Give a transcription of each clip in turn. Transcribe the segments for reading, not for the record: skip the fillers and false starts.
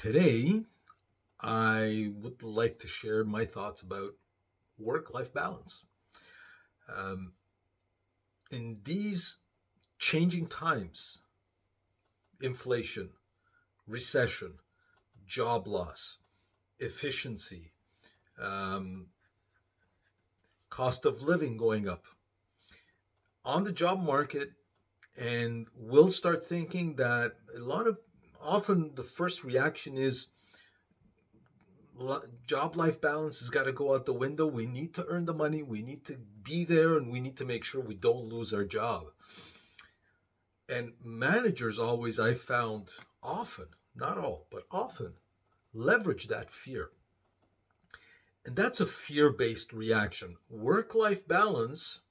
Today, I would like to share my thoughts about work-life balance. Um, in these changing times, inflation, recession, job loss, efficiency, um, cost of living going up, on the job market, and we'll start thinking that often the first reaction is job life balance has got to go out the window. We need to earn the money, we need to be there, and we need to make sure we don't lose our job. And managers always, I found, often, not all, but often, leverage that fear. And that's a fear-based reaction. Work-life balance,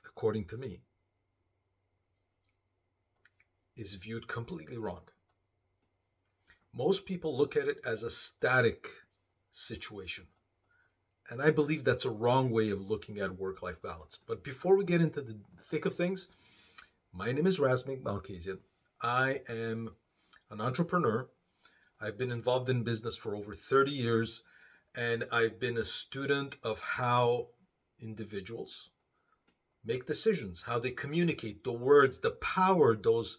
according to me, is viewed completely wrong. Most people look at it as a static situation. And I believe that's a wrong way of looking at work-life balance. But before we get into the thick of things, my name is Razmig Malkhassian. I am an entrepreneur. I've been involved in business for over 30 years, and I've been a student of how individuals make decisions, how they communicate, the words, the power those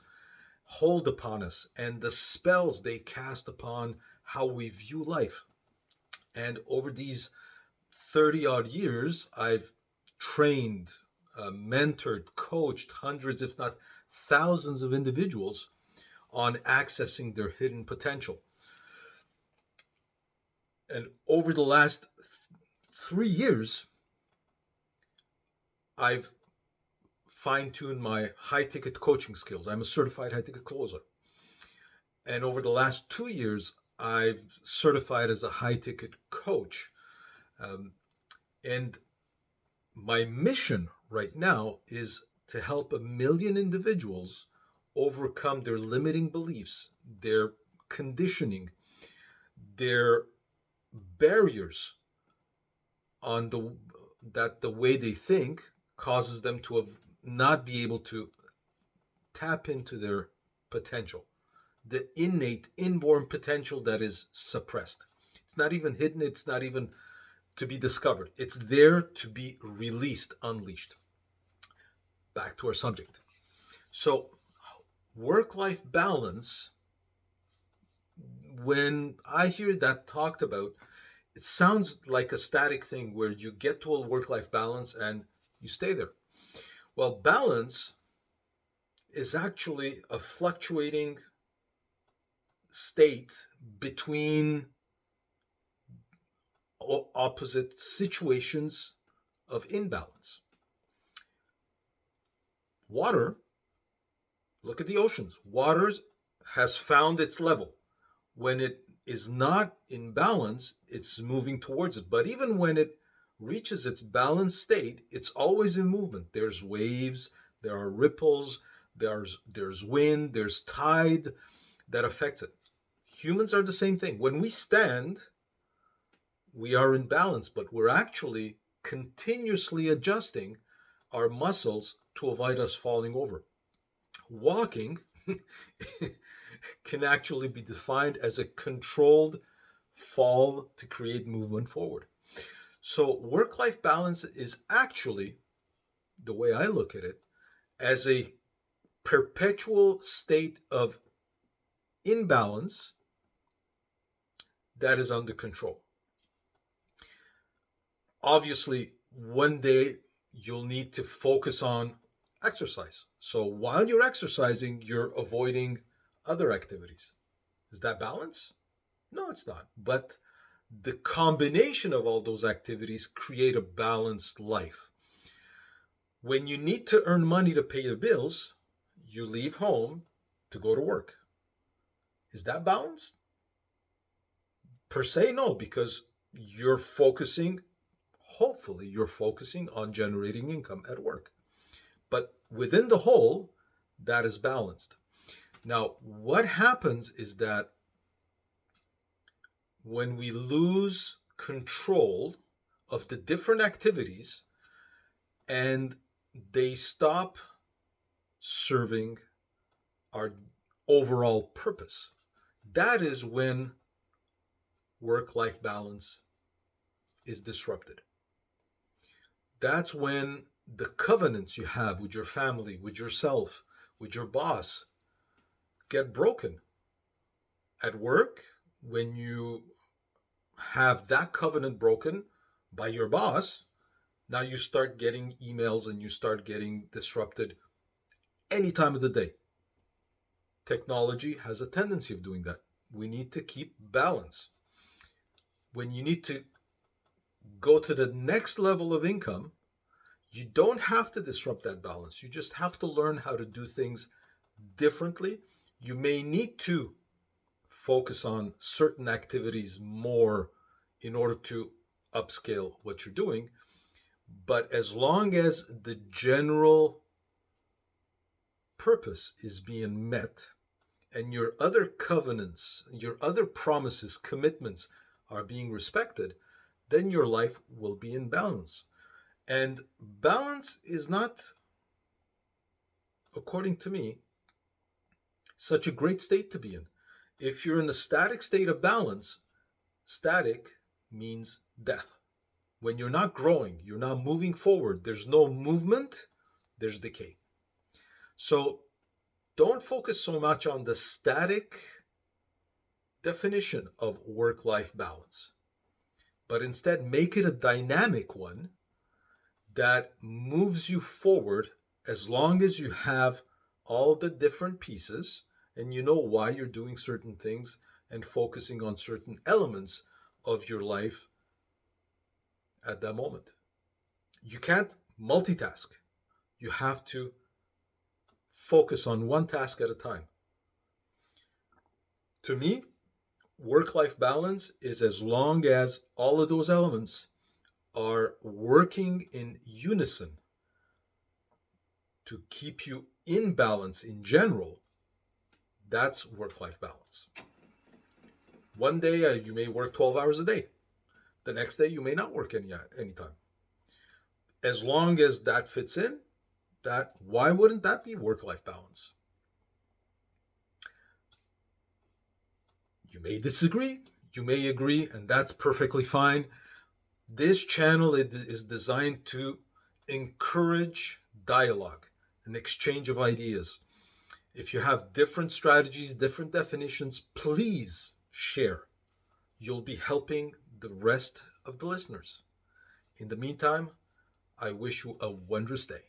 hold upon us, and the spells they cast upon how we view life. And over these 30 odd years, I've trained, mentored, coached hundreds, if not thousands of individuals on accessing their hidden potential. And over the last 3 years, I've fine-tuned my high-ticket coaching skills. I'm a certified high-ticket closer. And over the last 2 years, I've certified as a high-ticket coach. And my mission right now is to help 1 million individuals overcome their limiting beliefs, their conditioning, their barriers on the way they think causes them to not be able to tap into their potential, the innate, inborn potential that is suppressed. It's not even hidden, it's not even to be discovered. It's there to be released, unleashed. Back to our subject. So, work-life balance, when I hear that talked about, it sounds like a static thing where you get to a work-life balance and you stay there. Well, balance is actually a fluctuating state between opposite situations of imbalance. Water, look at the oceans. Water has found its level. When it is not in balance, it's moving towards it. But even when it reaches its balanced state, it's always in movement. There's waves, there are ripples, there's wind, there's tide that affects it. Humans are the same thing. When we stand, we are in balance, but we're actually continuously adjusting our muscles to avoid us falling over. Walking can actually be defined as a controlled fall to create movement forward. So work-life balance is actually, the way I look at it, as a perpetual state of imbalance that is under control. Obviously, one day you'll need to focus on exercise. So while you're exercising, you're avoiding other activities. Is that balance? No, it's not. But the combination of all those activities create a balanced life. When you need to earn money to pay your bills, you leave home to go to work. Is that balanced? Per se, no, because you're focusing, hopefully you're focusing on generating income at work. But within the whole, that is balanced. Now, what happens is that when we lose control of the different activities and they stop serving our overall purpose. That is when work-life balance is disrupted. That's when the covenants you have with your family, with yourself, with your boss get broken. At work, when you have that covenant broken by your boss, now you start getting emails and you start getting disrupted any time of the day. Technology has a tendency of doing that. We need to keep balance. When you need to go to the next level of income, you don't have to disrupt that balance. You just have to learn how to do things differently. You may need to focus on certain activities more in order to upscale what you're doing. But as long as the general purpose is being met and your other covenants, your other promises, commitments are being respected, then your life will be in balance. And balance is not, according to me, such a great state to be in. If you're in a static state of balance, static means death. When you're not growing, you're not moving forward, there's no movement, there's decay. So don't focus so much on the static definition of work-life balance, but instead make it a dynamic one that moves you forward as long as you have all the different pieces and you know why you're doing certain things and focusing on certain elements of your life at that moment. You can't multitask. You have to focus on one task at a time. To me, work-life balance is as long as all of those elements are working in unison to keep you in balance in general. That's work-life balance. One day you may work 12 hours a day. The next day you may not work any time. As long as that fits in, why wouldn't that be work-life balance? You may disagree, you may agree, and that's perfectly fine. This channel is designed to encourage dialogue, an exchange of ideas. If you have different strategies, different definitions, please share. You'll be helping the rest of the listeners. In the meantime, I wish you a wondrous day.